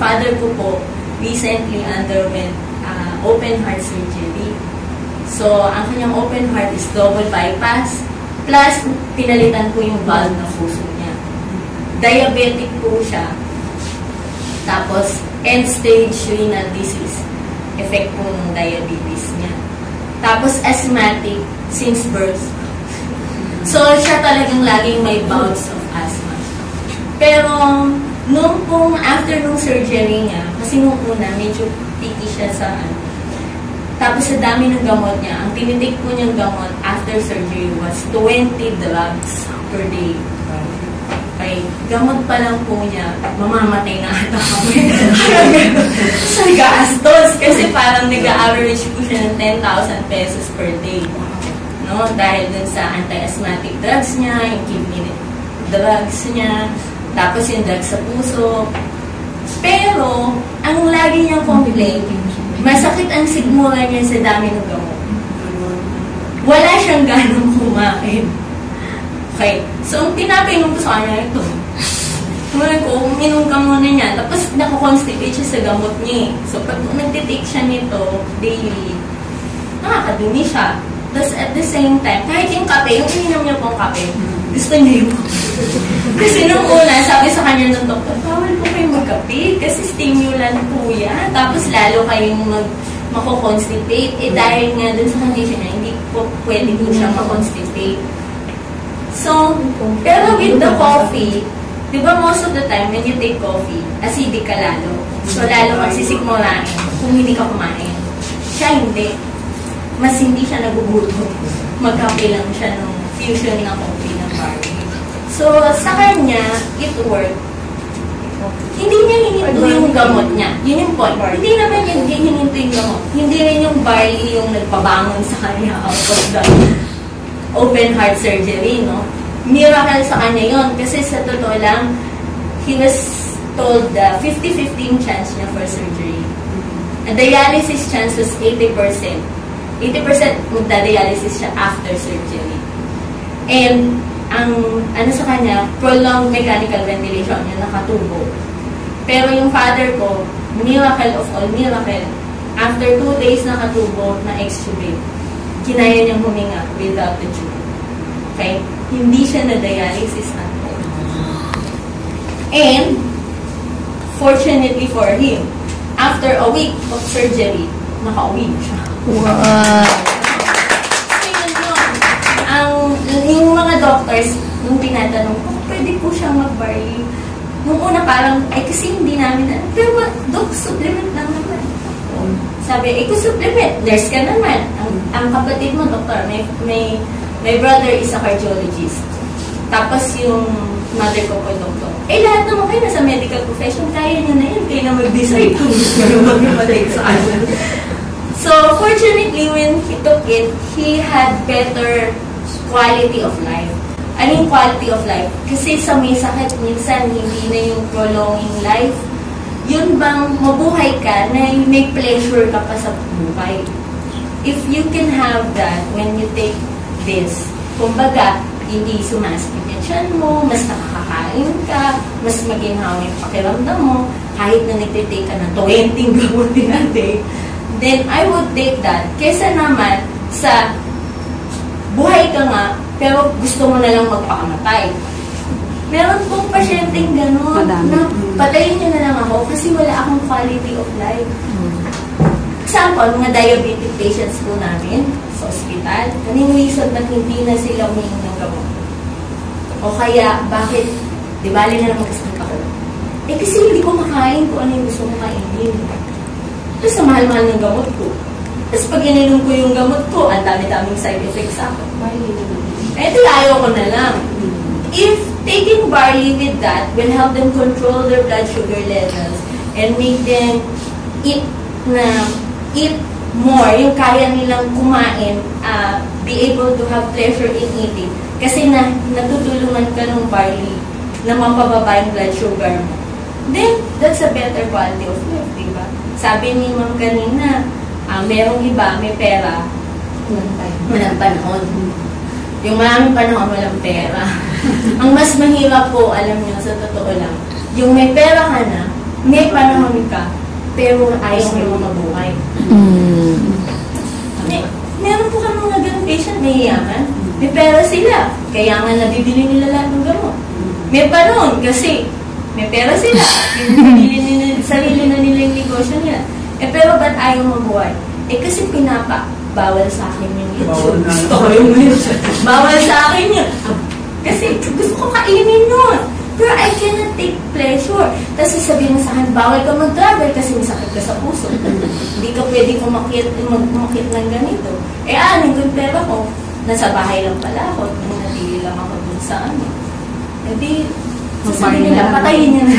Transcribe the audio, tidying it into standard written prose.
father ko po recently underwent open heart surgery. So, ang kanyang open heart is double bypass, plus pinalitan po yung valve ng puso niya. Diabetic po siya. Tapos, end-stage renal disease. Effect po ng diabetes niya. Tapos, asthmatic since birth. So, siya talagang laging may bouts of asthma. Pero, nung pong after nung surgery niya, kasi nung una, medyo picky siya sa tapos sa dami ng gamot niya, ang tinitik po niyang gamot after surgery was 20 drugs per day. Okay, gamot pa lang po niya, mamamatay na ata kami. Sa gastos, kasi parang nag-average po siya ng 10,000 pesos per day. No? Dahil dun sa anti-asthmatic drugs niya, yung kidney drugs niya, tapos yung drugs sa puso. Pero, ang lagi niyang complaint, masakit ang sigmura niya sa dami ng gamot. Wala siyang ganong kumain. Okay. So, ang tinapainom ko sa kanya ito. Tumalan ko, uminom ka muna niya. Tapos, nakakonstipate siya sa gamot niya. So, pag nagtitake siya nito daily, nakakadumi siya. Tapos, at the same time, kahit yung kape, yung ininom niya pong kape, gusto niya yung kasi nung una, sabi sa kanya ng doktor, bawal po kayong magkape kasi stimulant po yan. Tapos lalo kayong mako-constipate. Eh dahil nga dun sa condition niya, hindi po pwede po siya mako-constipate. So, pero with the coffee, di ba most of the time when you take coffee, acidic ka lalo. So lalo magsisikmurain kung hindi ka kumain. Siya hindi. Mas hindi siya nagugutom. Magkape lang siya ng fusion ng coffee ng barley. So, sa kanya, it worked. Hindi niya hininto yung gamot niya. Yun yung point. Hindi naman yung hininto yung gamot. Hindi rin yung barley yung nagpabangon sa kanya out of the open heart surgery, no? Miracle sa kanya yun. Kasi sa totoo lang, he was told the 50-50 chance niya for surgery. A dialysis chance was 80%. 80% magda-dialysis siya after surgery. And, ang ano sa kanya, prolonged mechanical ventilation, yung nakatubo. Pero yung father ko, miracle of all miracle, after 2 days nakatubo na extubate, kinaya niyang huminga without the tube. Okay? Hindi siya na-dialysis at all. And, fortunately for him, after a week of surgery, nakauwi siya. Wow! Yung mga doctors, nung tinatanong ko, pwede po siyang mag-barley. Nung una parang, kasi hindi namin, pero doc, supplement lang naman. Sabi, kung supplement, nurse ka naman. Ang kapatid mo, doktor, my brother is a cardiologist. Tapos yung mother ko po, doktor. Lahat naman kayo nasa medical profession, kaya niyo na yun, kayo na mag-decide kung mag-matay sa akin. So, fortunately, when he took it, he had better quality of life. Ano yung quality of life? Kasi sa may sakit, minsan hindi na yung prolonging life. Yun bang mabuhay ka na may pleasure ka pa sa buhay. If you can have that when you take this, kumbaga, hindi sumasakit yung tiyan mo, mas nakakakain ka, mas maginhawa yung pakiramdam mo, kahit na nagtitake ka ng 20 gamutin a day, then I would take that. Kesa naman sa buhay ka nga, pero gusto mo na lang magpakamatay. Meron pong pasyenteng gano'n, na patayin niyo na lang ako kasi wala akong quality of life. Example, mga diabetic patients po namin sa ospital, anong reason na hindi na sila umiinom ng gamot? O kaya, bakit, di bali na lang mag-asakit ako? Kasi hindi ko makain kung ano yung gusto ko kainin. Tapos sa mahal-mahal ng gamot ko. Tapos pag ininom ko yung gamot ko, ang dami-daming side effects ako. Ayaw ko na lang. If taking barley with that will help them control their blood sugar levels and make them eat more, yung kaya nilang kumain, be able to have pleasure in eating. Kasi natutulungan ka ng barley na mapababa yung blood sugar mo. Then, that's a better quality of life, diba? Sabi ni Ma'am kanina, merong iba, may pera, walang panahon. Yung maraming panahon, walang pera. Ang mas mahirap po, alam nyo, sa totoo lang, yung may pera ka na, may panahon ka, pero ayaw mo mabuhay. Meron po kami mga ganun patient, may yaman. May pera sila, kaya nga nabibili nila lahat ng gamot. May panahon kasi may pera sila, pinabili nila, sarili na nila yung negosyo nila. Pero ba't ayaw mabuhay? Kasi bawal sa akin yung YouTube. Bawal sa akin yun. Kasi gusto ko kainin yun. Pero I cannot take pleasure. Tapos sasabihin mo sa akin, bawal ka mag-travel kasi masakit ka sa puso. Hindi ka pwede kumakit ng ganito. Aning kung pera ko, nasa bahay lang pala ako. Nanatili lang ako dun sa ano. Sasabihin nila, patayin niya na.